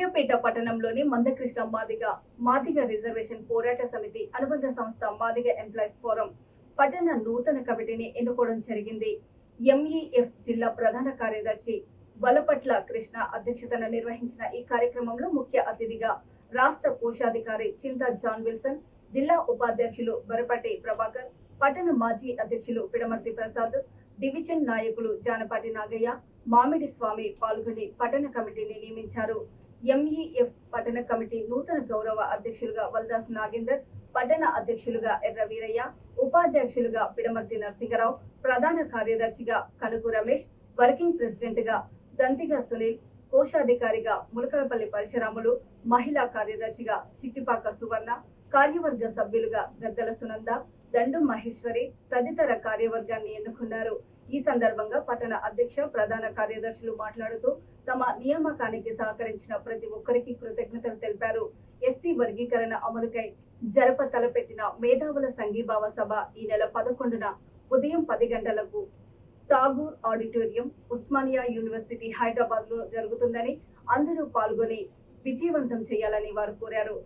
సూర్యాపేట పట్టణంలోని మందకృష్ణ మాదిగ రిజర్వేషన్ పోరాట సమితి అనుబంధ సంస్థ మాదిగ ఎంప్లాయీస్ ఫోరం పట్టణ నూతన కమిటీని ఎన్నుకోవడం జరిగింది. ఎంఈఎఫ్ జిల్లా ప్రధాన కార్యదర్శి వలపట్ల కృష్ణ అధ్యక్షతన నిర్వహించిన ఈ కార్యక్రమంలో ముఖ్య అతిథిగా రాష్ట్ర కోశాధికారి చింత జాన్ విల్సన్, జిల్లా ఉపాధ్యక్షులు బరపటి ప్రభాకర్, పట్టణ మాజీ అధ్యక్షులు పిడమర్తి ప్రసాద్, డివిజన్ నాయకులు జానపాటి నాగయ్య, మామిడి స్వామి పాల్గొని పట్టణ కమిటీని నియమించారు. ఎంఈఎఫ్ పట్టణ కమిటీ నూతన గౌరవ అధ్యక్షులుగా వల్దాస్ నాగేందర్, పట్టణ అధ్యక్షులుగా ఎర్ర వీరయ్య, ఉపాధ్యక్షులుగా పిడమర్తి నరసింగరావు, ప్రధాన కార్యదర్శిగా కనుగు రమేష్, వర్కింగ్ ప్రెసిడెంట్ గా దంతిగా సునీల్, కోశాధికారిగా ములకలపల్లి పరశురాములు, మహిళా కార్యదర్శిగా చిట్టిపాక సువర్ణ, కార్యవర్గ సభ్యులుగా గద్దల సునంద, దండు మహేశ్వరి తదితర కార్యవర్గాన్ని ఎన్నుకున్నారు. ఈ సందర్భంగా పట్టణ అధ్యక్ష, ప్రధాన కార్యదర్శులు మాట్లాడుతూ తమ నియామకానికి సహకరించిన ప్రతి ఒక్కరికి కృతజ్ఞతలు తెలిపారు. ఎస్సీ వర్గీకరణ అమలుకై జరప తలపెట్టిన మేధావుల సంఘీభావ సభ ఈ నెల 11న ఉదయం 10 గంటలకు టాగూర్ ఆడిటోరియం, ఉస్మానియా యూనివర్సిటీ హైదరాబాద్ లో జరుగుతుందని అందరూ పాల్గొని విజయవంతం చేయాలని వారు కోరారు.